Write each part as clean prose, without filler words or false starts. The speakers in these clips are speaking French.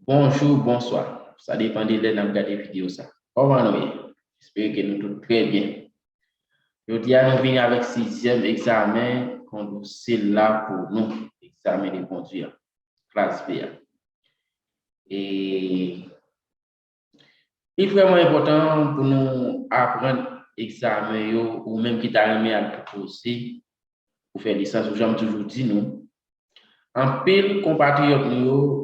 Bonjour, bonsoir. Ça dépend de l'heure de regarder la vidéo. Ça. Comment nous est? J'espère que nous tous très bien. Aujourd'hui, nous venons avec sixième examen qu'on c'est là pour nous, examen de conduire, classe B. Et il est vraiment important pour nous apprendre examen ou même qui t'a remis à le proposer pour faire licence. J'aime toujours dit nous. En pile, compatriotes nous,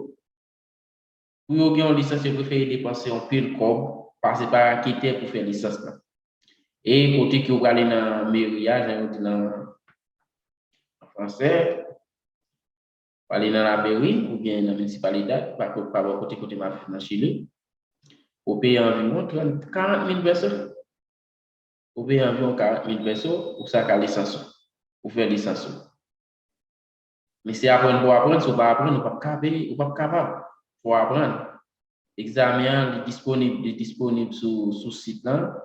pour gagner une licence, vous préférez dépenser en pile comme passer par quitter pour faire licence. Et côté que vous allez dans le mairie, j'ai dit en français, aller dans la mairie ou bien dans la municipalité, par côté ma dans Chili, vous payez environ 40 000 pesos. Vous payez environ 40 000 pesos pour ça qu'à licence, pour faire licence. Mais si apprendre pour apprendre, si vous ne pas apprendre, vous ne pouvez pas capable. Pour apprendre, l'examen est disponible sur le site là,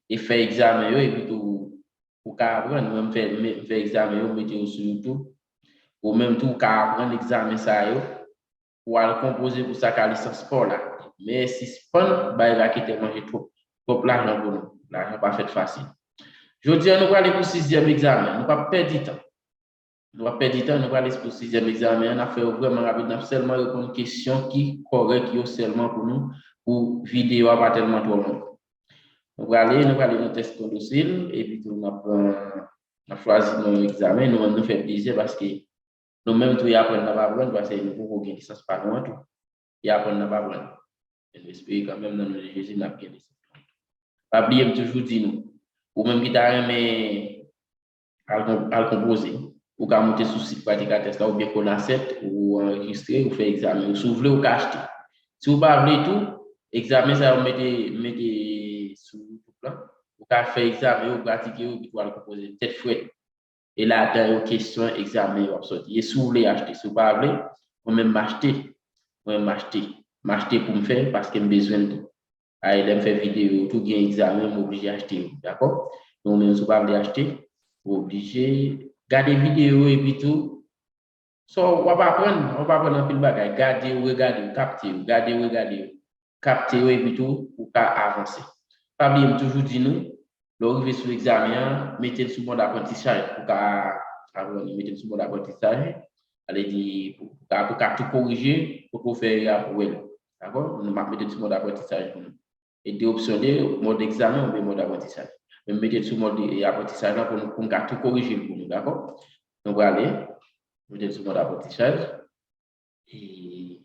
et faire examen et puis tout pour apprendre, même faire examen, mettez sur YouTube. Ou même tout qu'à apprendre l'examen ça yo pour aller composer pour ça qu'à licence sport là. Mais si sport bah il va quitter manger trop l'argent pour nous. L'argent pas fait facile. Je dis nous allons aller pour sixième examen, nous pas perdre du temps. Nous pas perdre du temps, nous allons aller pour sixième examen, on a fait vraiment rapide, on a seulement répondre une question qui correcte seulement pour nous pour vidéo pas tellement trop long. Nous allons aller dans test conducile et puis nous avons choisi nos examens, nous fait plaisir parce que nous-mêmes, tout y apprendre à apprendre parce que nous pouvons gagner licence par loin tout. Y apprendre à apprendre. J'espère quand même dans le Jésus n'a pas gagné. Pas oublier toujours dire nous. Ou même qui t'a aimé à composer. Ou qu'à monter sur site pratique à test ou bien qu'on accepte ou enregistrer ou faire examen. Ou si vous voulez ou acheter. Si vous parlez tout, examen ça vous mettez sur YouTube là. Ou qu'à faire examen ou pratiquer ou pour composer tête fouette. Et là, dans les questions, examen, vous sorti. Et si vous voulez acheter, si vous ne voulez pas, vous même m'acheter. M'acheter pour me faire parce que j'ai besoin de tout. Ah, il me fait vidéo, tout bien examen, je obligé d'acheter. D'accord? Donc, même si vous ne voulez pas acheter, vous obligé de garder vidéo et puis tout. So, on va apprendre un peu de bagage. Garder, capter, capter et puis tout, pour avancer. Pas bien, toujours dit nous. L'arrivée sur l'examen, mettez sur mode apprentissage pour mettez sur mode apprentissage. Allez dire pour tout corriger, pour faire pour elle. D'accord? Nous mettez sur mode apprentissage. Et des options de mode examen ou bien mode apprentissage. Mais mettez sur mode apprentissage pour tout corriger pour nous. D'accord? Donc, allez, mettez sur mode apprentissage. Et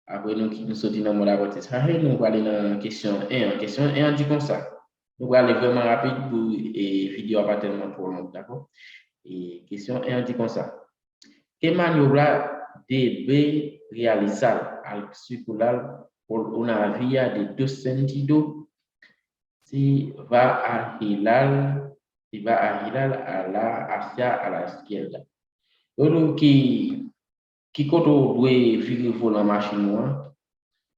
après, nous sortons dans le mode apprentissage, nous allons aller dans la question 1. Question 1, on dit comme ça. Nous allons aller vraiment rapide pour la vidéo pas tellement trop longue, d'accord? Et question 1, on dit comme ça. Quelle manœuvre debe realizar al circular por una vía de dos sentidos si va a girar hacia la izquierda? Donc, qui koto dwe virer volant machine moi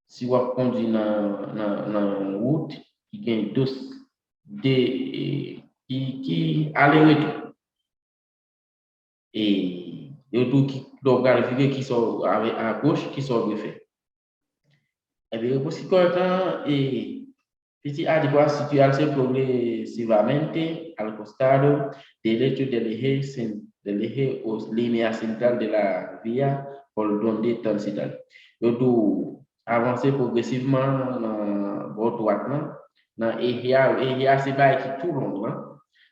si vous conduit dans route qui gagne deux qui aller retour et tout qui doit vérifier qui sont à gauche qui sont fait et bien pour ce correctement et petit adecuado situarse progresivamente al costado derecho del eje o línea central de la vía por donde transitan. Yo dois avancer progressivement dans votre droite là, dans EHA c'est pas qui tout long là.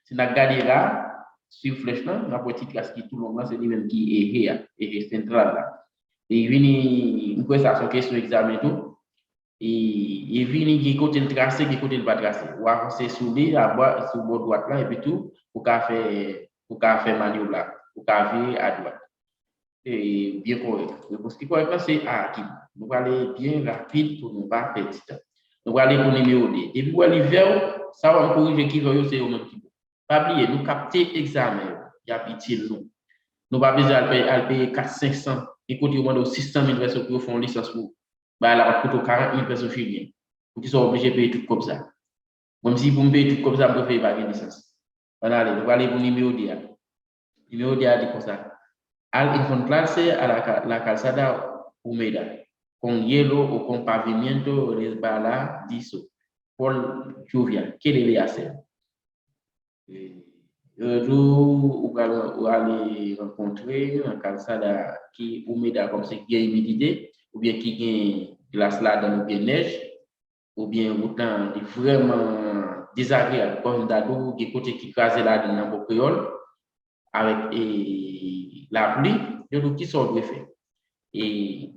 Si on regarde là sur flèche là, la petite classe qui tout long là, c'est lui même qui EHA central là. Et vini une fois ça son question examen tout et vini qui côté le tracé qui côté le pas tracé ou avancer sur lui à bas sur bord droite là et puis tout pour faire manœuvre là pour virer à droite et bien correct. Parce que correct là c'est A qui nous aller bien rapide pour ne pas perdre du temps. Nous aller pour numéro D. Et puis pour aller vers ça va corriger qui va c'est au même qui. Pas oublier nous capter examen. Il y a pitié nous. Nous pas besoin de payer 400-500 et côté au moins de 600 000 personnes pour faire une licence pour bah là coûte 40 000 personnes chiliennes. Pour qu'ils soient obligés de payer tout comme ça. Même si vous me payez tout comme ça, vous pouvez pas une licence. Voilà, nous allons pour numéro D. Numéro D dit comme ça. Al encontrarse a la calzada húmeda, con hielo o con pavimento resbaladizo por lluvia. ¿Qué debe hacer? Vous allez rencontrer un calçada qui est humide comme c'est qui a humidité, ou bien qui a glace là dans le neige, ou bien autant est vraiment désagréable comme d'ado qui côté qui crase là dans le créole avec la pluie, de tout qui sont de fait. Et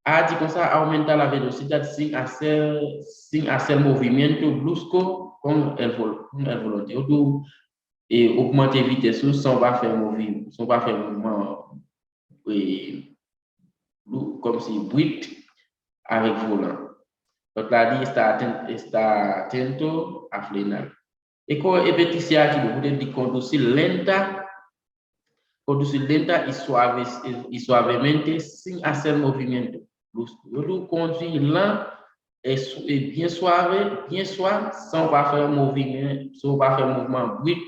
a dit comme ça aumenta la velocidade sin hacer movimiento brusco con el volante. Et augmenter vitesse sans pas faire mouvement comme si brut avec volant. Donc là dit está atento a frenar. E com repetição aqui do poder de conduzir lenta e suavemente sem hacer movimento. Eu conduis lent et bien suave, sans pas faire mouvement brut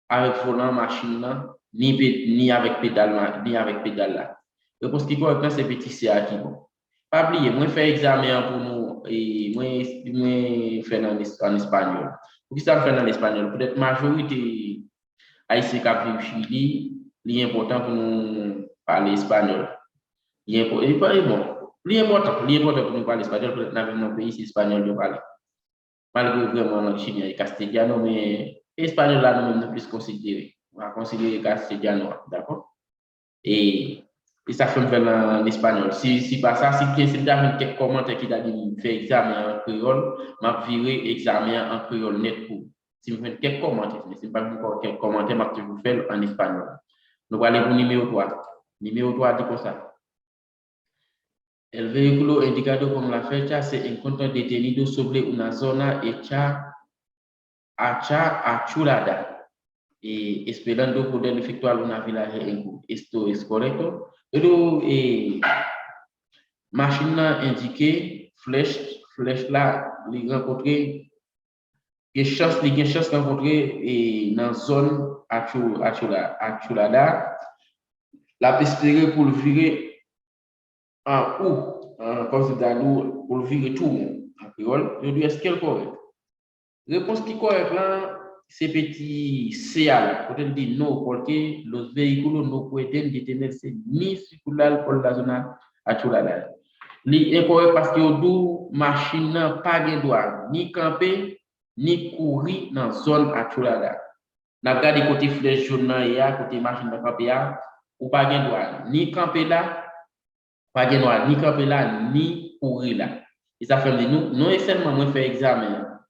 avec volant machine ni avec pédale là. Je pense qu'il faut que c'est petit c'est qui bon. Pas oublier, moi faire examen pour nous et moi faire en espagnol. Pour qui ça faire en espagnol? Peut-être majorité haïtien qui vivent au Chili, il est important pour nous parler espagnol. L'important pour nous parler espagnol, peut-être dans mon pays, c'est espagnol de parler. Malgré vraiment le chinois et castellano, mais espagnol là, nous même plus considéré. On va considérer castellano, d'accord? Et ça fait me faire en espagnol. Si pas ça, si d'avoir quelques commentaires qui t'a dit faire examen en créole, m'a viré examen en créole net pour. Si vous faites quelques commentaires, mais si pas encore quelques commentaires, m'a toujours fait en espagnol. Nous allons aller pour numéro 3. Numéro 3 dit comme ça. El vehículo indicado con la fecha se encuentra detenido sobre una zona hecha achurada y esperando poder efectuar una viaje en curso. Esto es correcto. Pero machine indiquée flèche là, les rencontrer il y a chance rencontrer dans zone achurada la espérer pour le virer en haut, comme c'est nous pour le virer tout en créole. Je dis est-ce qu'elle est correcte? Réponse qui est correcte là, c'est petit CA. Peut-être dire non, parce que los vehículos no pueden detenerse ni circular por la zona achurada. Li incorrect parce que au machine pas de droit ni camper ni courir dans zone achurada. N'a pas de côté flèche jaune là, côté machine camper là, ou pas de droit ni camper là. Pas de droit ni camper là ni courir là. Et ça fait nous non seulement moi faire examen,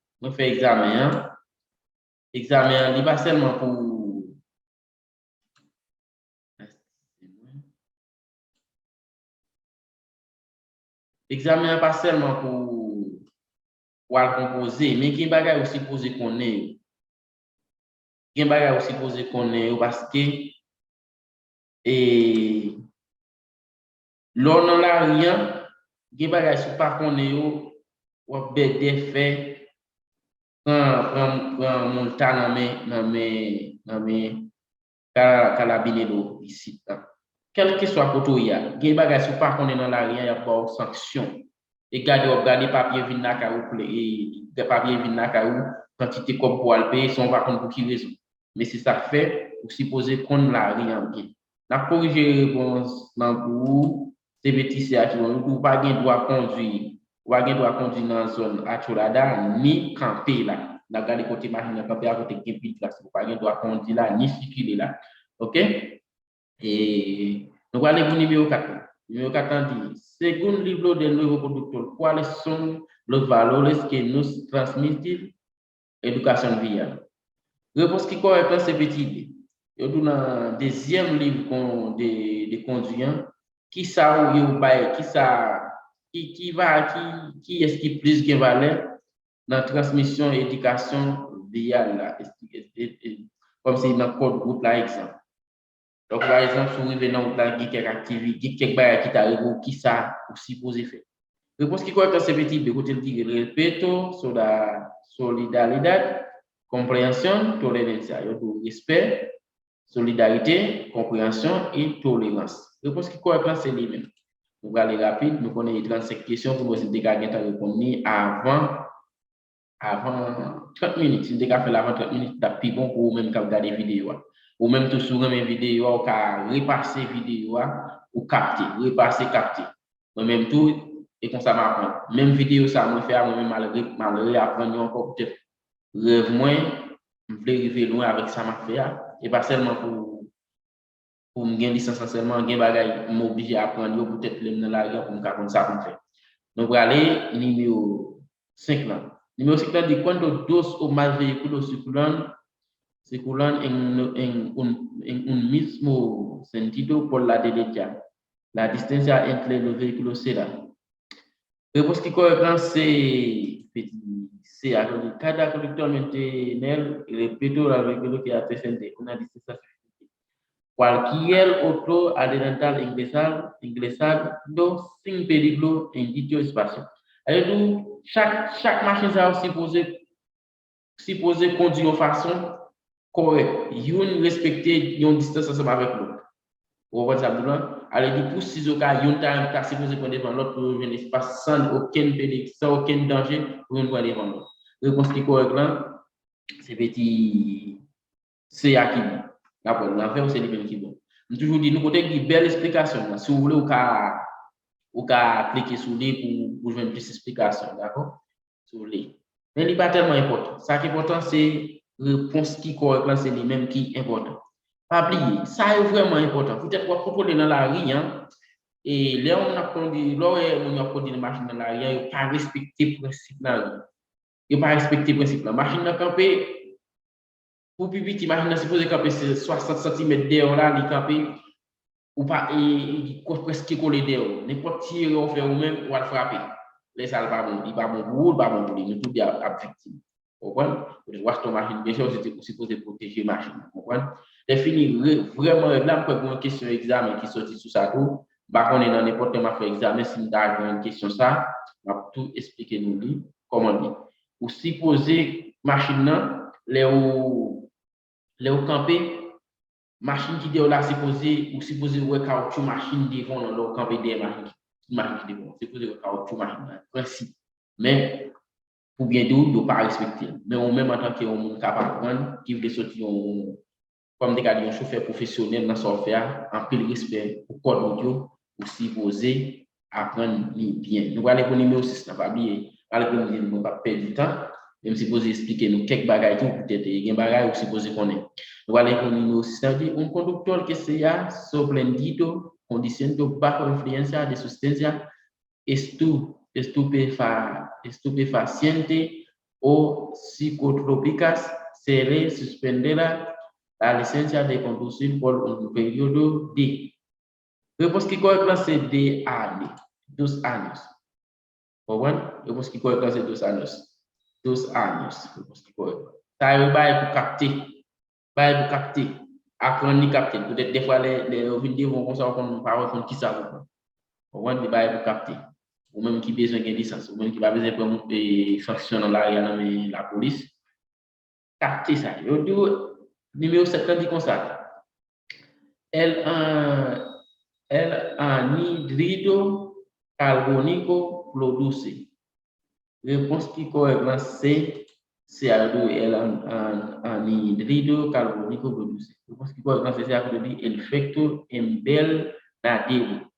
examen, il pas seulement pour examen pas seulement pour composer, mais qui bagage aussi poser qu'on est. Qui bagage aussi poser qu'on est parce que et l'on n'a rien, qui bagage pas qu'on est ou des faits prend mon temps dans mes carabinero ici. Quel que soit côté il y a des bagages ou pas qu'on est dans la rien il y a pas sanction et garder papier vinn na ka ou des papier vinn na ka ou quantité comme pour le payer son va pour qui raison mais si ça fait ou supposer qu'on la rien bien n'a corriger réponse dans pour ces petits qui ou pas gain droit conduire dans zone achurada ni camper là n'a garder côté machine camper à côté qui là pas gain droit conduire là ni circuler là. OK? Y nos vale el número 4. Número 4 dice, según el libro del nuevo productor, ¿cuáles son los valores que nos transmite l'éducation viale? Réponse qui correspond à ce petit livre. Il y a un deuxième livre de conduisant qui ça qui est-ce qui plus qui valeur dans la transmission et éducation viale comme c'est dans le code groupe là exemple. Donc, par exemple, si vous arrivez dans la quelques activités, quelques bagages qui t'arrivent, qui ça aussi posé fait. Réponse qui correct c'est petit, de côté dit respeto, sur la solidarité, compréhension, tolérance. Il y a respect, solidarité, compréhension et tolérance. Réponse qui correct c'est lui-même. Nous allons aller rapide, nous connaissons 35 questions pour nous essayer de répondre avant 30 minutes. Si vous avez fait avant 30 minutes, c'est plus bon pour vous-même regarder la vidéo. Ou même tout sur mes vidéos, ou repasser la vidéo, ou capter, repasser, capter. Moi-même tout, et comme ça m'apprend. Même vidéo, ça me fait moi-même malgré apprendre encore peut-être rêve moins, je voulais arriver loin avec ça m'a fait. Et pas seulement pour me gagner essentiellement, gagner bagay, m'obliger à apprendre, peut-être le dans la pour me faire ça pour faire. Donc, pour aller numéro 5 là. Número 5 de cuando dos o más vehículos circulan en un mismo sentido por la derecha, la distancia entre los vehículos será. Respuesta que corresponde c'est cada conductor mantener el respeto al vehículo que ha presente una distancia suficiente. Cualquier otro adelantar ingresando sin peligro en dicho espacio. Alors, chaque machine ça supposé conduire de façon correcte. Yon respecter une distance ensemble avec l'autre. Vous voyez ça, alors, du coup, si vous avez un temps supposé prendre devant l'autre pour un espace sans aucun pénible, sans aucun danger, pour une prendre devant l'autre. Réponse qui est correcte là, c'est petit C à qui bon. D'accord, l'enfer, c'est les qui bon. Nous toujours dit, nous côté une belle explication. Si vous voulez, ou cliquer sur les pour jouer une petite explication, d'accord? Sur les. Mais il n'est pas tellement important. Ce qui est important, c'est réponse qui correcte, c'est les mêmes qui est important. Pas oublier, ça est vraiment important. Peut-être qu'on contrôler dans la rue, et là, on a conduit la machine dans la rue, il n'y a pas respecté le principe dans la rue. Il n'y a pas respecté le principe. La machine n'a campé, pour plus vite, la machine n'a supposé camper 60 cm dehors là, il campé. Ou pas presque collé dehors n'importe qui on fait ou même ou va frapper les ça pas bon il pas bon pour pas bon pour lui nous tout bien victime comprendre pour voir ton machine bien sûr c'était supposé protéger machine comprendre définir vraiment là pour une question examen qui sorti sous ça tout bah on est dans n'importe quel fait examen si t'as une question ça m'a tout expliquer nous dit comment dit ou supposer machine là les camper machine qui est là supposé ouais caoutchouc machine devant dans le camp des machine qui devant supposé ouais caoutchouc machine principe mais pour bien dire il pas respecter mais on même en tant que monde capable prendre qui veut sortir comme des cas un chauffeur professionnel dans son faire en pile respect pour code audio ou supposé apprendre bien nous allons pour numéro 6 n'a pas oublié allez pour nous pas perdre du temps même si vous expliquer nous quelques bagages peut-être il y a des bagages ou supposé connaître. Vale con un conductor que sea sorprendido, conduciendo bajo influencia de sustancias estupefaciente o psicotrópicas se le suspenderá la licencia de conducir por un periodo de. Después que coge clase de años, 2 años. Después que coge clase de 2 años. 2 años. Después que coge. Ça va pour capter. Apprendre ni capter. Peut-être des fois les vidéos vont comme ça on parle comme qui ça. On va pour capter. Ou même qui besoin de licence, ou même qui va besoin de fonction dans la police. Capter ça. Numéro 7 dit comme ça. El anhídrido carbónico produce. Réponse qui correcte c'est CO2 el anhídrido carbónico produce. Réponse qui correcte c'est CO2 el efecto invernadero.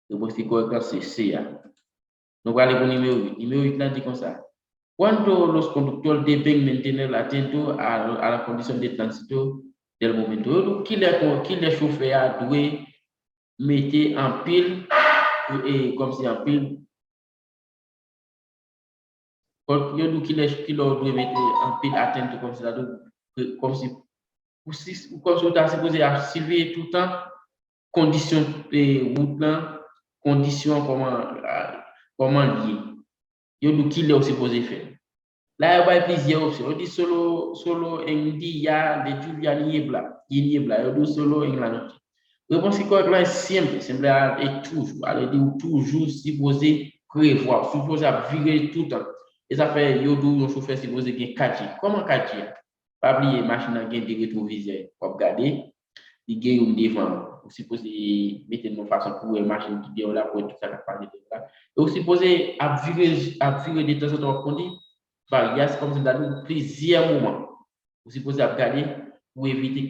Réponse qui correcte c'est CA. Donc allez pour numéro 8. Numéro 8 là dit comme ça. Cuando los conductores deben mantener atento a la condición de tránsito del momento, qui les chauffeurs doivent mettre en pile et comme si en pile qui leur doit mettre en pile atteinte comme ça comme si tu as supposé à suivre tout le temps conditions de route là conditions comment lier yo qui leur supposé faire là il y a plusieurs options on dit solo en dia de Julia niebla yo dit solo en la noche. Réponse qui est simple et toujours supposé prévoir supposé virer tout le temps. Et ça fait un chauffeur supposé qu'il y a 4G. Comment 4G? Pas oublier machine à gain de rétroviseur pour regarder. il gagne devant. Vous supposez mettre une façon pour une machine qui vient là pour tout ça qui passe de là. Et vous supposez à virer de temps en temps qu'on dit, bah, il y a comme ça dans plusieurs moments. Vous supposez à regarder pour éviter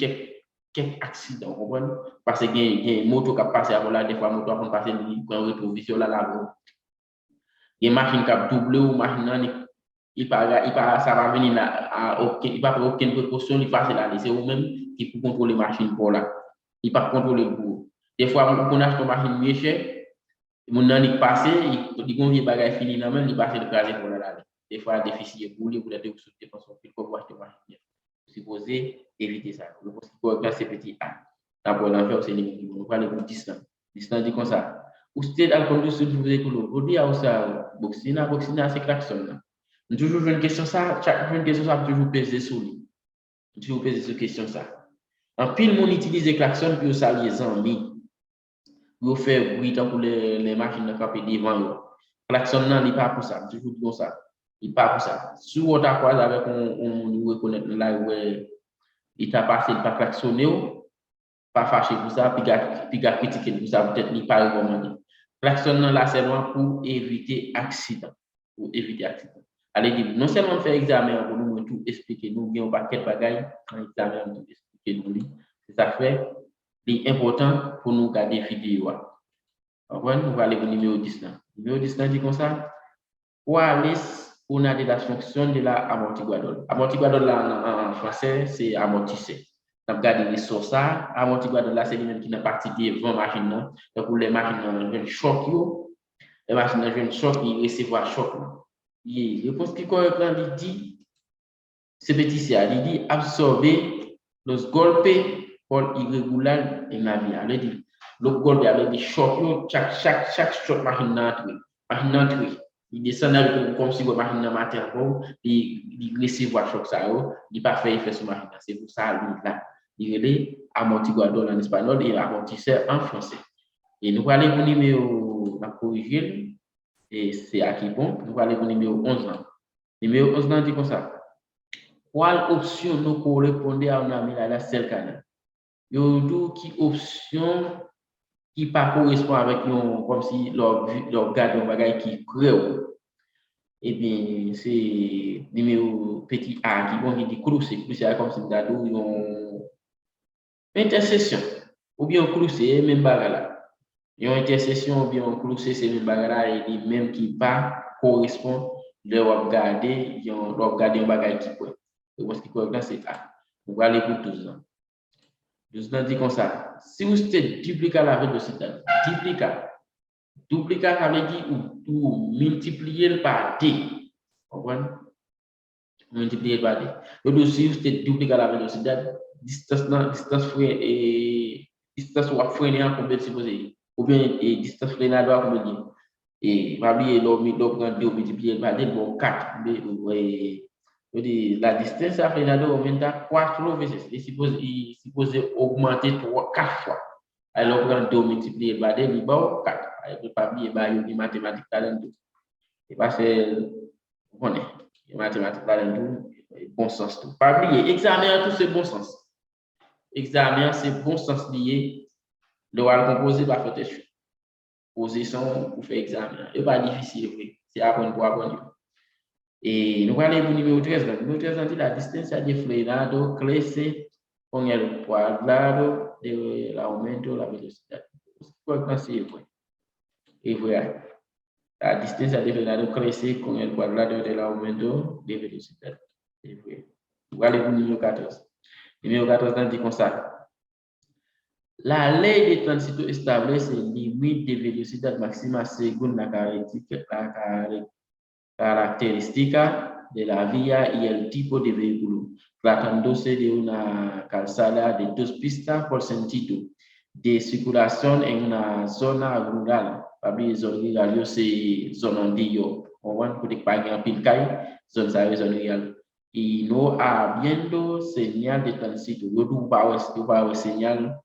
quelques accidents, vous comprenez? Parce qu'il y a une moto qui passe avant là, des fois, moto qui passe, il prend un rétroviseur là. Il y a une machine qui a doublé ou machine, ça va venir là, il va pas aucune précaution, il passe là. C'est vous-même qui peut contrôler la machine pour là. Il pas contrôler pour. Des fois, on achète une machine mieux chère, mon nan il passe, il convient bagage fini dans même, il passe le craser pour là. Des fois, déficit pour lui, pour la dépenser parce qu'il faut acheter une machine. Supposé éviter ça. Le possible c'est petit A. D'abord, l'enfer, c'est limite. On va aller pour distance. Distance dit comme ça. Ou c'était dans le contexte de vous écouter. Aujourd'hui, à ça, boxina, c'est klaxon. Toujours une question ça, chaque une question ça, toujours peser sur lui. Toujours peser sur question ça. En pile, on utilise klaxon pour ça les amis. Pour faire bruit pour les machines de camper devant. Klaxon, non, il n'est pas pour ça. Toujours comme ça. Il pas pour ça. Si on t'a croisé avec on reconnaît là où il t'a passé, il pas klaxonné, pas fâché pour ça, puis gars critiqué pour ça, peut-être il pas recommandé. Klaxonner là seulement pour éviter accident. Pour éviter accident. Allez dire, non seulement faire examen pour nous tout expliquer, nous avons un paquet de bagailles en examen pour expliquer nous. C'est ça fait, c'est important pour nous garder vidéo. Nous allons aller au numéro 10 là. Numéro 10 là dit comme ça. On a de la fonction de la amortiguador. Amortiguador là en français, c'est amortisseur. On regarde les sources ça. Amortiguador là, c'est lui-même qui n'a partie des 20 machines là. Donc pour les machines là, choc les machines là, un choc, ils recevoir choc. Je pense que quand il dit, c'est petit ça, il dit absorber los golpes por irregular en la vie. Il dit, le golpe avec des chocs, chaque choc machine là, il descend avec comme si vous machine dans matin il recevoir choc ça il pas fait effet sur machine c'est pour ça là il est amortiguador en espagnol et amortisseur en français et nous allons aller au numéro la corriger et c'est à qui bon nous allons aller au numéro 11 ans numéro 11 ans dit comme ça quelle option nous correspondait à un ami là celle canal yo do qui option qui pas correspond avec nous comme si leur garde un bagage qui crée eh bien c'est numéro petit A qui vont dit crucer comme si nous une intercession ou bien crucer même bagage là une intercession ou bien crucer c'est même bagage là et même qui pas correspond leur garder un bagage qui peut et parce que correct c'est A on va aller pour 12 ans. 12 ans dit comme ça si vous êtes duplicat la vélocité duplicat ça veut dire ou multiplier par D. Comprenez? Multiplier par D. Donc si vous duplicat la vélocité, distance freiner en combien supposé ou bien distance freiner doit combien et va oublier l'autre prendre 2 multiplier par D bon 4 la distance à freiner doit augmenter 4 fois il supposé augmenter 4 fois. Alors, quand on multiplie par 2, il y a 4. Il ne faut pas oublier les mathématiques talent tout. Et parce que, vous connaissez, les mathématiques talent tout, bon sens tout. Pas oublier, examen tout, c'est bon sens. Examen, c'est bon sens lié. Le rôle composé par faire test. Position pour faire examen. Ce n'est pas difficile, c'est apprendre pour apprendre. Et nous allons au numéro 13. Le numéro 13, on dit la distance de frenado crece con el cuadrado del aumento de la velocidad. Es real. La distancia de frenado crece con el cuadrado del aumento de velocidad. Es real. Allez pour numéro 14. Numéro 14, dit comme ça. La ley de tránsito establece limite de velocidad máxima según la característica de la vía y el tipo de vehículo, tratándose de una calzada de 2 pistas por sentido de circulación en una zona rural. Parmi zone rurale, c'est zone andillo. On va peut-être pas en pile caille, zone rurale. Y no habiendo señal de tránsito, yo no va a señal,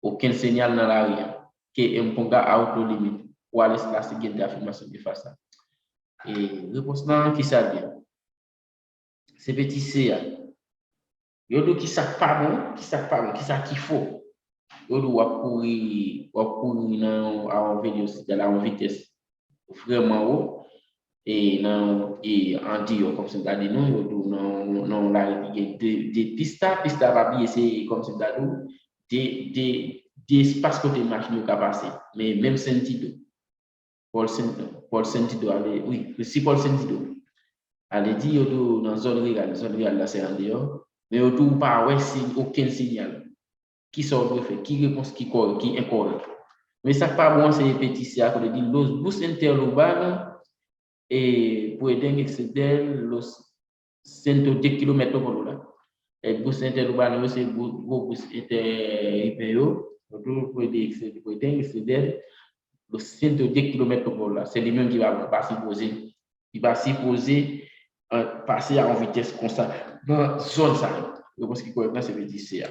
aucun señal dans la vía que imponga auto limite. ¿Cuál es la siguiente afirmación de face? Et réponse là qui ça bien c'est petit C yo do qui ça pas bon qui ça qu'il faut yo doit courir à vélocité, à une vitesse vraiment haut et en dire comme ça dit nous non là des pistes va bien c'est comme ça des espaces côté machine qui passer mais même sentido Paul sentido aller oui si Paul sentido aller dire dans zone rurale là c'est en dehors mais autour pas ouais si aucun signal qui sort de fait qui réponse qui correct qui incorrect mais ça pas bon c'est répétition à côté dit los bus interurbanos pueden exceder los 110 km por hora. El bus interurbano es el bus intereuropeo, pueden exceder los 110 km por hora. C'est lui-même qui va pas supposer, passer à une vitesse constante dans zone ça. Je pense que correctement c'est dire ça.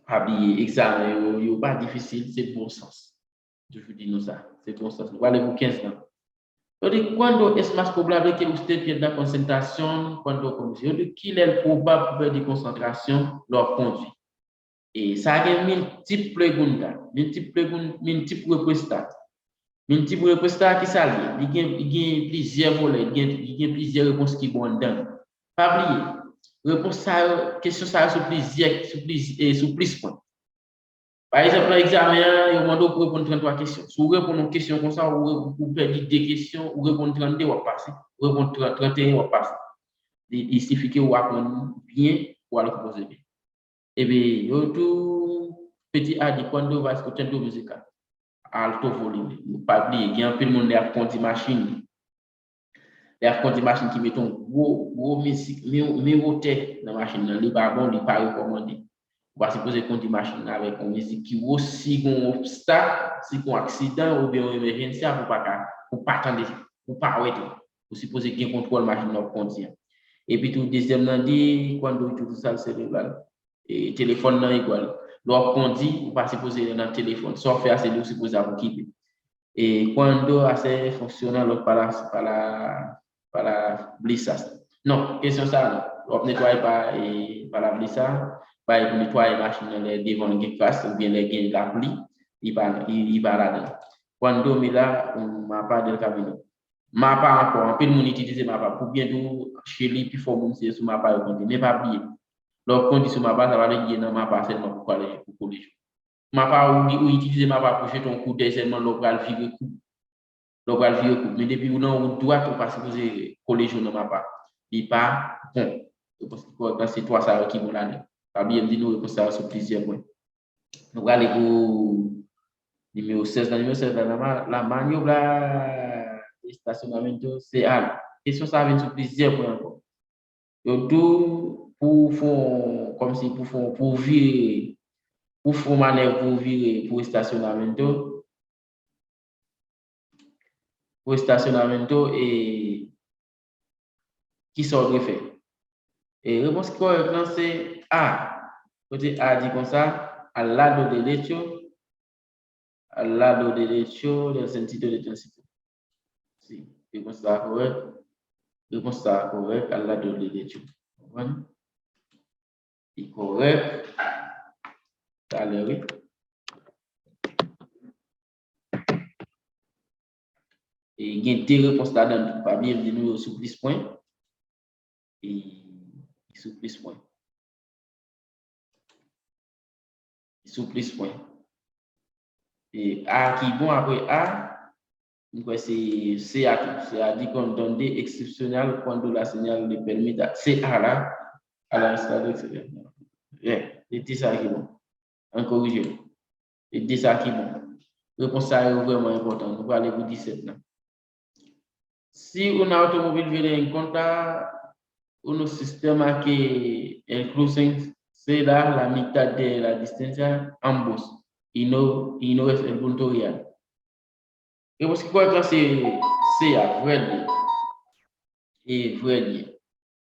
Habiller examen, il pas difficile, c'est bon sens. Je vous dis nous ça, c'est bon sens. Vous allez pour 15 ans. Quando es más probable que usted pierda concentración cuando conduce? ¿Qué es el probable de concentración lo conduit? Et ça a multiples respostas. Multiples respostas qui s'allient. Il y a plusieurs volets, il y a plusieurs réponses qui vont dedans. Pas oublier. Réponse ça, question ça sur plus points. Par exemple, dans l'examen, il demande pour répondre 33 questions. Si vous répondez une question comme ça, vous perdez 2 questions, vous répondez 32, vous passez. Vous répondez 31, vous passez. Il suffit que vous apprenez bien pour aller poser bien. Et bien, tout petit A dit quand vous allez écouter de musique, alto volume. Pas oublier, il y a un peu de monde qui a conduit machine. Il y a conduit machine qui met un gros musique, mais dans la machine, il n'est pas bon, il n'est pas recommandé. On va supposer qu'on dit machine avec une musique qui aussi un obstacle, si un accident ou bien une émergence, pour pas attendre, pour pas arrêter. Vous supposez qu'il y a un contrôle machine dans le contient. Et puis tout deuxième dit quand on utilise ça le cérébral et téléphone non égal. Donc on dit vous pas supposer dans le téléphone, sauf faire c'est vous supposez vous quitter. Et quand assez fonctionnant l'autre par la blissage. Non, question ça non. On nettoie pas et par la blissage. Pour nettoyer la machine devant les classes ou bien les l'appli, il va là-dedans. Quand on est là, on m'a pas de cabinet. M'a pas encore, un peu de monde utilise ma pas pour bien tout chez lui, puis faut mon sur ma pas mais pas oublier. Donc quand dit sur ma pas, ça va aller dans ma pas seulement pour coller. Ma pas ou utiliser ma pas pour jeter ton coup seulement local virer coup. Mais depuis on doit tout pas supposé coller dans ma pas. Il pas bon. Parce que c'est toi ça qui vont là. Bien dit nous ça sur plusieurs points. Nous allons aller pour numéro 16. Numéro 16, la manœuvre de stationnement, c'est à question ça vient sur plusieurs points encore. Tout pour faire comme si pour virer, pour faire manœuvre pour virer pour stationnement et qui sont fait. Et réponse correcte c'est A. Côté A dit comme ça, al lado derecho del sentido de tránsito. Sí, réponse correcte, al lado derecho. Bueno, y correcte, oui. Et il y a des réponses là-dedans, pas bien de nous sur plus point. Et sur plus point. Et A qui bon après A, c'est C a dit qu'on donne des exceptionnels quand la signal le permet. C'est A là, à l'instant de et ça qui bon. Encore corrigé. Et ça qui bon. Réponse ça est vraiment important. Nous allons aller pour 17 là. Si une automobile vient en compte, un système qui inclut c'est là la mitad de la distancia ambos y no es el punto real. Et parce que quoi c'est à vrai dire et vrai dire.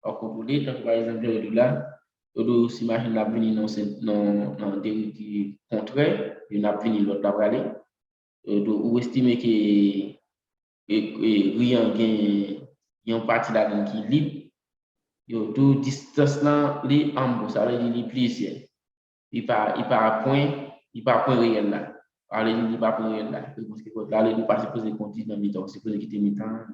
Au contrôler par exemple là, on s'imagine la venir dans des contraire, une a venir l'autre va aller. Ou estimer que rien gain une partie là qui libre. Yo distance là les ambos ça veut dire les plusieurs. Il part à point il pas point réel là. Allez, il pas point réel là. Réponse qui est là, allez, nous passer poser conduite dans mi-temps, c'est poser quitter mi-temps.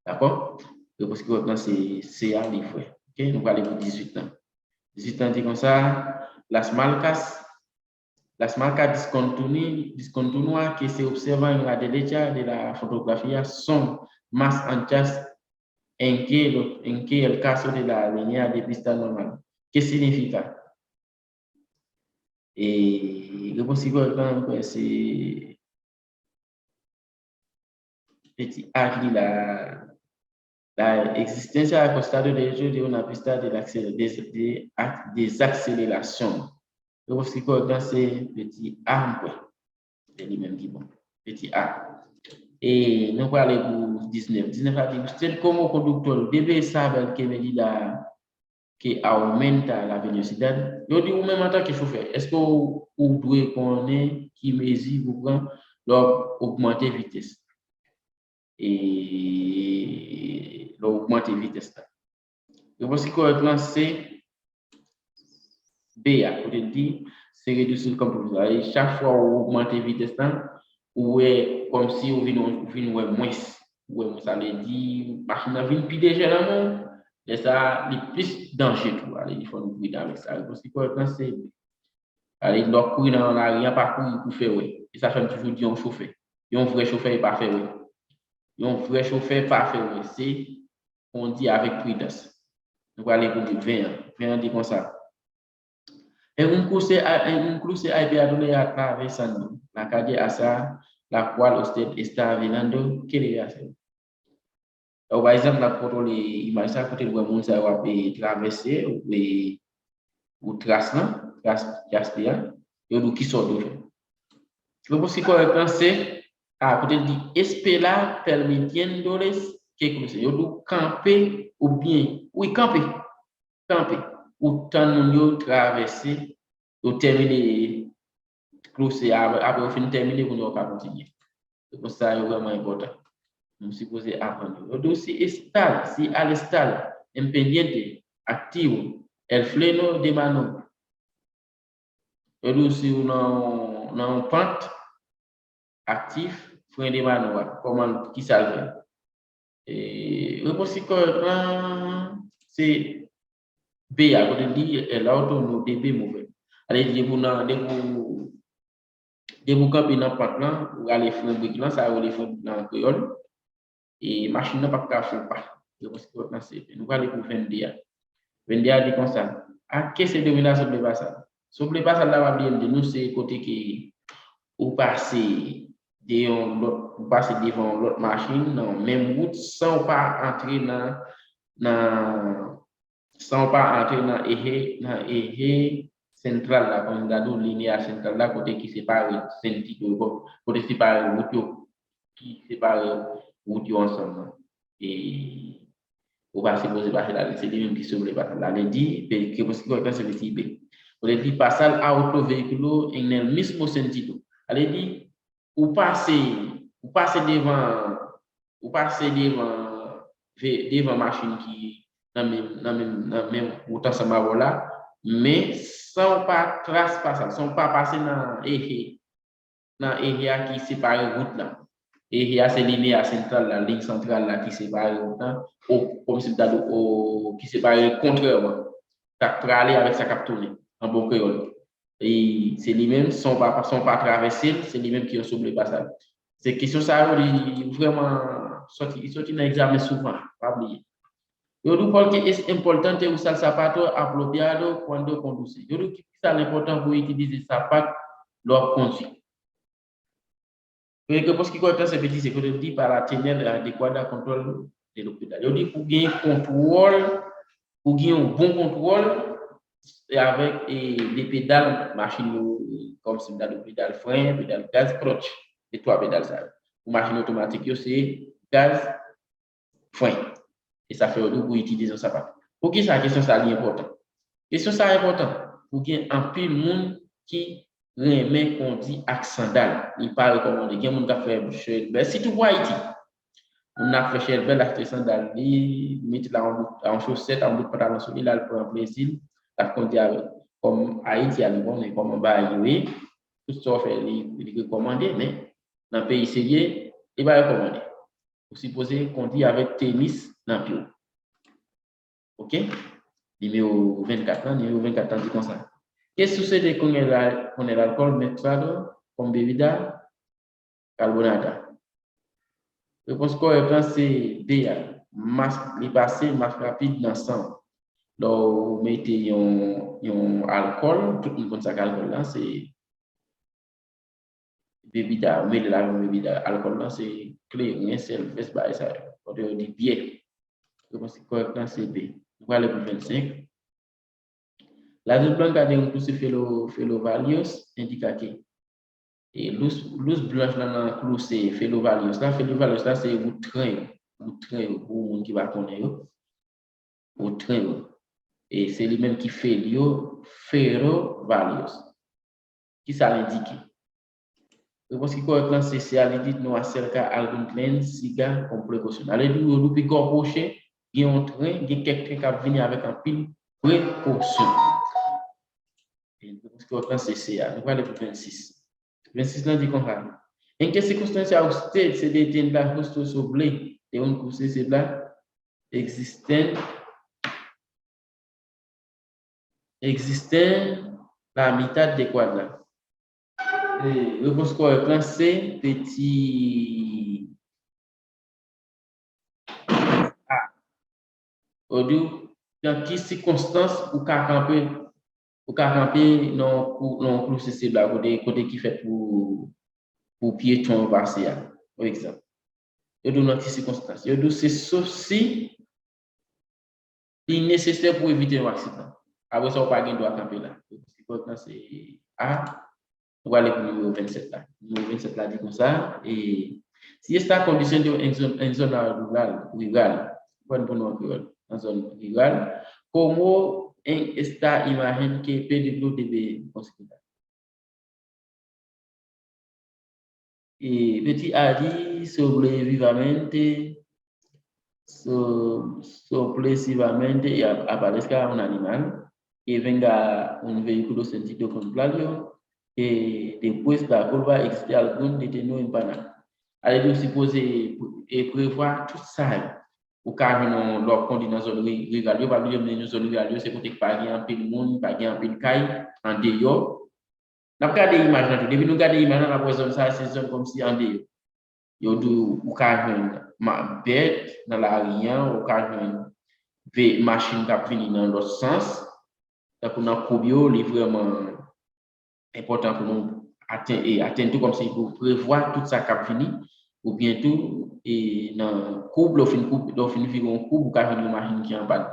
D'accord? Réponse qui est c'est CA, les frères. OK? Nous allons aller pour 18 ans. 18 ans, dit comme ça, las marcas discontinuas que se observan en la derecha de la fotografía son más anchas en que el caso de la línea de pista normal. ¿Qué significa? Lo posible c'est petit A qui la existencia acostada de ello de una pista de desaceleración. Lo posible c'est petit A, c'est lui-même qui bon. Petit A. Et nous allons aller pour 19. 19 a dit, usted como conductor debe saber que medida que aumenta la velocidad. Yo dis, ou même en tant que chauffeur, est-ce que vous devez connaître qui mesure vous prend l'augmenter vitesse? Et l'augmenter vitesse. Le voici correctement, c'est B. À côté de dit, c'est réduire le compromis. Chaque fois vous augmentez vitesse, ou est comme si vous venez moins. Ou ça veut dire, machine vient plus déjà dans le monde. Et ça, le plus dangereux, il faut nous cuider avec ça. Parce que quand c'est, allez, donc, courir dans l'arrière, pas courir pour faire, oui. Et ça fait toujours dire un chauffeur. Un vrai chauffeur n'est pas fait, oui. Un vrai chauffeur n'est pas fait, oui. C'est, on dit avec prudence. Nous allons aller pour 20 ans. 20 ans, dit comme ça. Et un cruce a été donné a atravesando la calle hacia la cual usted está venando. ¿Qué le hace? Par exemple, la photo, l'image, ça, côté de monde, ça va traverser ou trace, et qui sort de jeu. Le possible correctement, c'est à côté de espera permitiéndoles que cruce. Yo do camper ou bien, oui, camper, ou tant nous traverser, ou terminer, crucer, après, fin terminer, vous n'aurez pas continuer. C'est pour ça, c'est vraiment important. Nous supposons apprendre. O doce está, si al estar en pendiente activo el freno de mano. O doce non pente actif frein de mano. Comment qui ça le fait? Le possible c'est B à côté de l'auto nous DB mauvais. Allez vous camper dans pente là ou aller frein brique là ça ou les frein dans créole. Et machine n'a pas qu'à faire pas. Nous allons aller pour 22. 22 dit comme ça. À qu'est-ce que c'est sur le passage? Sur le passage là, va bien de nous, c'est côté qui ou passer devant l'autre machine, dans même route, sans pas entrer dans eje central là, comme dans linéaire central là, côté qui sépare côté séparé route qui sépare route ensemble. Et on va se poser là, c'est lui-même qui sauve les batailles. Là, il dit que parce que c'est le type B. On dit pasar auto véhicule en el mismo sentido. Elle dit ou passer devant machine qui dans même route ensemble là, mais sans pas trespasser, sans pas passer dans eje qui sépare route là. Et il y a ces lignes centrales, la ligne centrale là, qui sépare comme si qui sépare contrairement. Pour aller avec sa cap tournée en bon créole. Et c'est lui-même, sont pas traversés, c'est lui-même qui ont sauvé le passage. Ces questions, ça, vraiment, ils sortent dans l'examen souvent, pas oublier. Yo do porque es importante usar zapatos apropiados cuando conduce. Yo do que c'est important pour utiliser sapatos lors conduire. Et que parce qu'il y a ces petits, c'est que je dis par la teneur adéquate au contrôle de l'hôpital. Je dis pour gagner un bon contrôle avec des pédales machine comme c'est dans le pédale frein, pédale gaz, clutch, et trois pédales ça. Pour machine automatique, c'est gaz, frein. Et ça fait pour utiliser ça pas. Pour qui ça question ça est important. Question ça est important pour gagner un peu de monde qui remet qu'on dit sandal. Il parle comme on dit, on a fait chez ben si tu vois ici, on a fait chez belle acheter sandal, il met là en chaussette, en bout de pantalon sur là pour un plaisir, la compte avec comme Haïti, mais comme en bas, tout ça fait les recommander, mais dans le pays sérieux, il va recommander. Vous supposez qu'on dit avec tennis dans le pied. OK? Numéro 24 ans, dit comme ça. Qu'est-ce que c'est qu'on est l'alcool mezclado con bebida carbonada? Je pense qu'on c'est B, les passés, masque rapide dans le sang. Donc, vous mettez un alcool, tout le monde connaît l'alcool là, c'est bebida, vous mettez la bebida, alcool là, c'est clé, rien, c'est le fait, ça, on dit bien. Je pense que c'est B. Voilà pour 25. La luz blanca de un cruce felovalios indica que luz blanche dans le cruce felovalios là, c'est un train pour le monde qui va connaître, un train. Et c'est lui-même qui fait ferovalios. Qui ça l'indique? Je pense que c'est à l'idée de nous acerca algun plein siga comme précaution. Allez, nous plus corpoché, il y a un train, il y a quelqu'un qui vient avec un pile précaution. Je pense que c'est CA. Nous allons pour 26. 26 là dit comme ça. En quelles circonstances c'est des la hosto sobre et on couche c'est là existent la mitad de quadra. Je pense que c'est petit A. Dans quelles circonstances ou camper non plus c'est là côté qui fait pour piéton passer par exemple. Je donne dans quelles circonstances. Je donne c'est sauf si il est nécessaire pour éviter un accident. Après ça, on pas droit camper là. C'est A. On va aller pour le numéro 27 là. Le numéro 27 là dit comme ça. Et si c'est la condition en zone rurale, en zone rurale, comment esta imagen que Pedro debe considerar? Y petit A dit sobrevivamente, sorpresivamente y aparezca un animal y venga un vehículo sentido contrario y después la curva existe algún detenu en pana. Allez, supposer et prévoir tout ça. Au cas où l'on conduit dans zone rurale, pas oublier dans zone rurale, c'est côté pas gain pile monde, pas gain pile caille en dehors. N'a pas des images depuis nous regarder image dans la zone ça c'est zone comme si en dehors. Yo do au cas ma bête dans la rien, au cas où machine qui venir dans l'autre sens. Donc on a cobio est vraiment important pour nous atteindre tout comme si pour prévoir tout ça qui venir ou bientôt et dans couple au fin vivre un couple car une machine qui en panne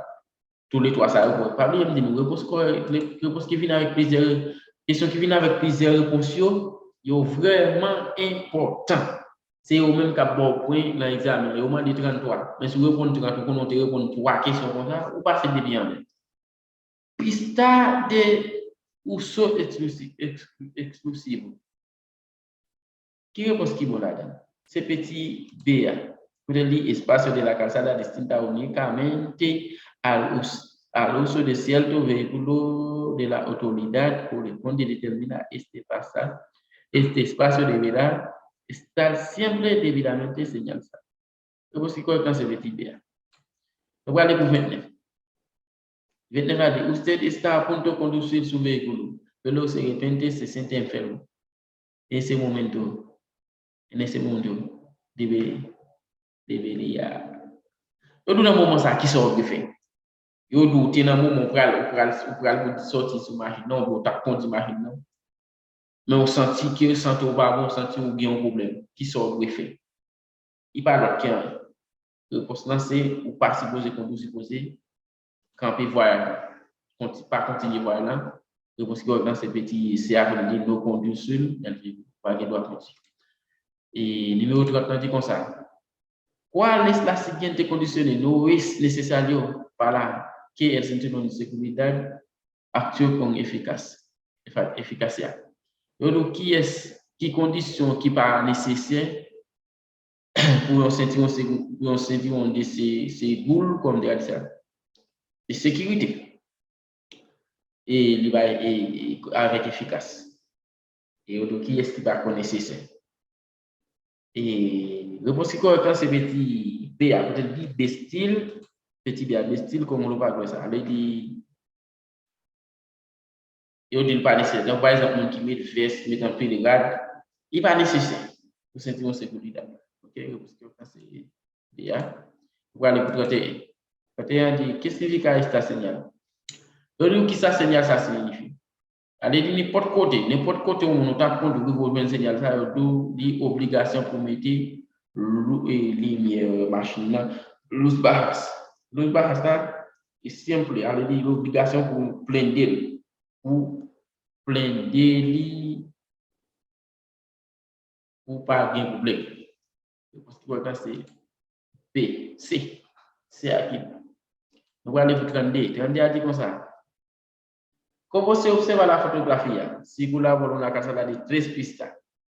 tous les trois ça pas bien me dire réponse qui vient avec plusieurs questions qui viennent avec plusieurs réponses yo vraiment important c'est au même cap bon point dans l'examen au moins de 33 mais si vous répondez 33 on te répondre trois questions comme ça ou pas c'est bien pista de uso exclusivo qui réponse qui bon là-dedans c'est petit B. Por el espacio de la calzada distinta únicamente al uso de cierto vehículo de la autoridad corresponde determina este espacio deberá estar siempre debidamente señalizado. Luego, si con se petit B. Luego, aller pour 29. 29 usted está a punto de conducir su vehículo, pero de repente se siente enfermo. En ese momento, deveria. Yo dans un moment ça qui sort de fait. Yo douté dans un moment pour sortir sur machine non pour ta conduire machine non. Mais on sentit que sans au bas on sentit ou bien un problème qui sort de fait. Il pas l'autre qui pour se lancer ou pas supposé conduire supposé camper voir pas continuer voir là. Je pense que dans ces petits CA qu'on dit no conduire seul dans le pas qu'il doit continuer. Et numéro 30 dit comme ça. ¿Cuál es la siguiente condición? No es necesario para que el centro de seguridad actúe con eficacia. Donc, qui condition qui pas nécessaire pour un ceinturon de ces boules comme des de sécurité. et il va avec efficace. Et auto qui est-ce qui va connaître nécessaire. Et réponse qui correcte c'est petit B à côté de B style, petit B à B style comme on le va ça. Il dit il dit pas nécessaire. Donc par exemple monde qui met veste, met un peu de garde, il pas nécessaire. Pour sentir sécurité. OK, réponse qui correcte c'est B à. Voilà pour 31. 31 dit qu'est-ce que signifie ça signal? Donc qui ça signal ça signifie? Allez dire n'importe côté où on t'a compte de gouvernement signal ça dit obligation pour mettre lumière machine là luz barras là est simple allez dire l'obligation pour plein pour pas bien problème parce que c'est B C aqui on va aller pour 32 a dit comme ça. Como você observa la fotografia, segura por una caseta de 3 pistas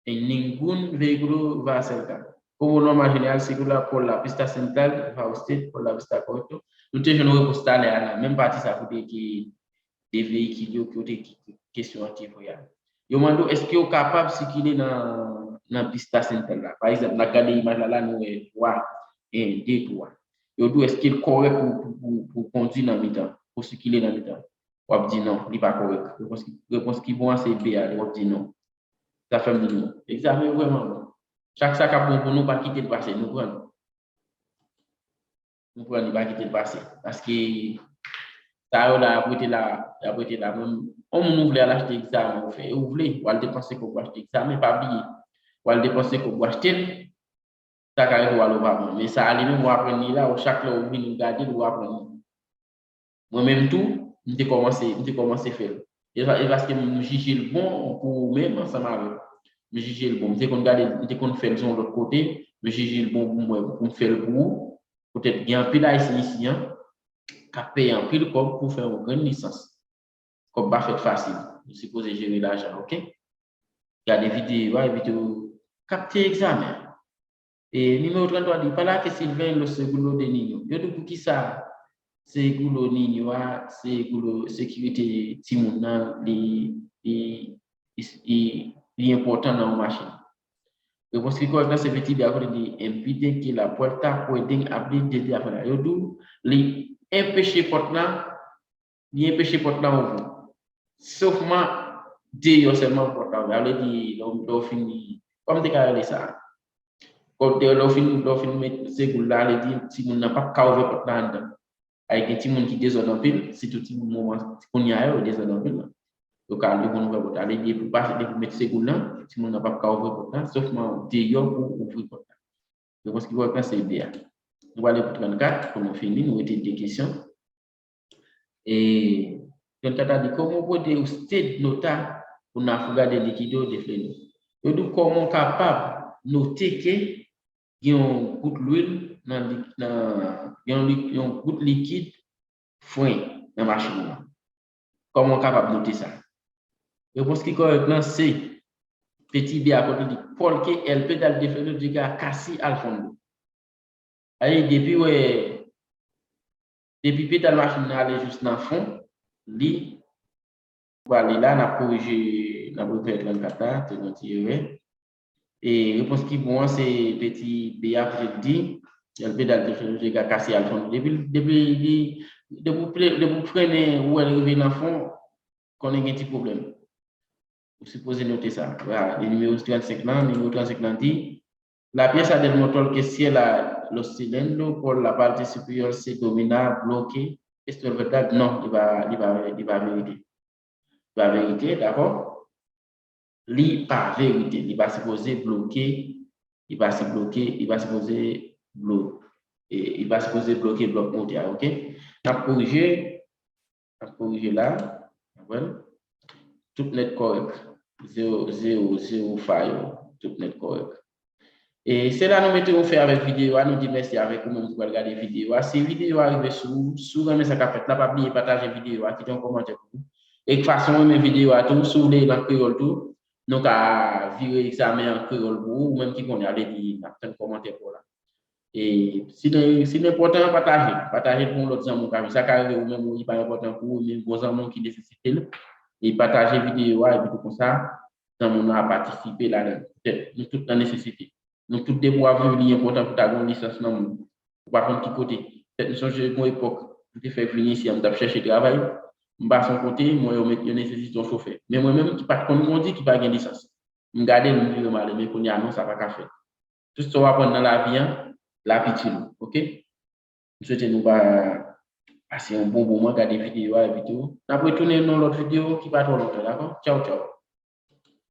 y ningún vehículo va cerca. Como norma general, segura por la pista central, va usted por la pista corta. Nous te jouons pour ça la même partie ça pour qui des véhicules qui ont des questions actives ya. Yo mando est-ce que est capable circuler dans pista centrale là. Par exemple, na gade image là nous 3 1 2 3. Yo do est-ce qu'il correct pour conduire dans mi-temps, pour circuler dans mi-temps. On dit non, il n'est pas correct. Réponse qui bon c'est B, on dit non. Ça fait non. Examen vraiment. Chaque sac à bon pour nous pas quitter le passé, nous prenons. Nous prenons pas quitter le passé parce que ça là après là même on nous voulait acheter examen on fait vous voulez ou aller dépenser pour acheter examen pas oublier ou aller dépenser pour acheter ça carré ou alors pas mais ça aller même apprendre là chaque là on vient garder ou apprendre. Moi même tout je commencé à faire. Et parce que je juge le bon pour même ensemble avec. Je juge le bon. Je qu'on fait de l'autre côté, je juge le bon pour faire le bon. Peut-être qu'il y a un pile ici, qui a payé un pile comme pour faire une grande licence. Comme pas fait facile. Je suppose gérer l'argent, ok? Il y a des vidéos, capter l'examen. Et numéro 33 dit, pas là que Sylvain le second de Nino. Je dis pour qui ça? C'est goulot nino c'est goulot sécurité timona li important dans la machine. Le parce que quand c'est petit bien dit impedir que la porta pueden abrir desde afuera. Yo do li empêcher porte là ouvrir. Sauf moi Dieu seulement porte là. Alors dit l'on fini comme des cas ça. Quand l'on fini mettre c'est goulot là li dit si on n'a pas ouvrir porte là avec des timons qui désordent en pile, c'est tout petit moment qu'on y a au désordre en pile. Donc, quand on va voter, aller pour passer pour mettre ces goulins, si on n'a pas qu'à ouvrir pour ça, sauf moi, d'ailleurs pour ouvrir pour ça. Donc, ce qui va passer, c'est bien. On va aller pour 34, pour nous finir, nous avons des questions. Et 34 a dit comment vous pouvez stade nota pour nous regarder les liquides de flènes. Donc, comment capable noter que il y a un coup de l'huile un goutte liquide foin dans la machine. Comment on est capable de noter ça? Et pour ce qui est correct, c'est petit B à côté de Paul qui est le pédale de frein du gars cassé à fond. Allez, depuis pédale machine aller juste dans le fond, lui, voilà, là, on a corrigé, on a fait 34 et réponse qui bon c'est petit B à côté de il pédale de frein du gars cassé à fond. Depuis vous freiner ou arriver dans le fond, qu'on a un petit problème. Vous supposez noter ça. Voilà, le numéro 35 là, numéro 35 là dit la pièce a del motor que si le cylindre pour la partie supérieure se domina bloqué. Est-ce que c'est verdad? Non, il va vérité. Il va vérité, d'accord? Il pas vérité. Il va supposer bloquer. Il va supposer bloquer. Et il va supposer bloquer bloc moteur, ok? On a corrigé là. Voilà. Tout net correct. 0, 0, 0, 5, tout net correct. Et c'est là nous mettons fait avec vidéo, nous disons merci avec vous-même pour regarder vidéo. Si vidéo arrive sur mais ça fait là pas oublier partager vidéo, quitter un commentaire pour vous. Et de façon mes vidéos à tout sur les dans créole tout, donc à virer examen en créole pour ou même qui connaît aller dire un commentaire pour là. Et si c'est important, partager pour l'autre amis. Ça carré ou même il pas important pour vous, mais vos amis qui nécessitent et partager vidéo et vidéo comme ça, ça mon a participé là-dedans. Nous tout la nécessité. Nous tout des pour avoir une important pour ta grande licence non monde. Par contre, petit côté, peut-être nous sommes mon époque, je fait venir ici, on t'a chercher travail, on va son côté, moi je nécessite un chauffeur. Mais moi-même qui pas comme on dit qui pas gain licence. Me garder nous vivre mal, mais qu'on y a non ça va pas faire. Tout ce qu'on va prendre dans la vie, la petite, ok? Je souhaite nous pas passer un bon moment, regarder vidéo et vidéo. Après, tourner dans l'autre vidéo qui va trop longtemps, d'accord? Ciao, ciao.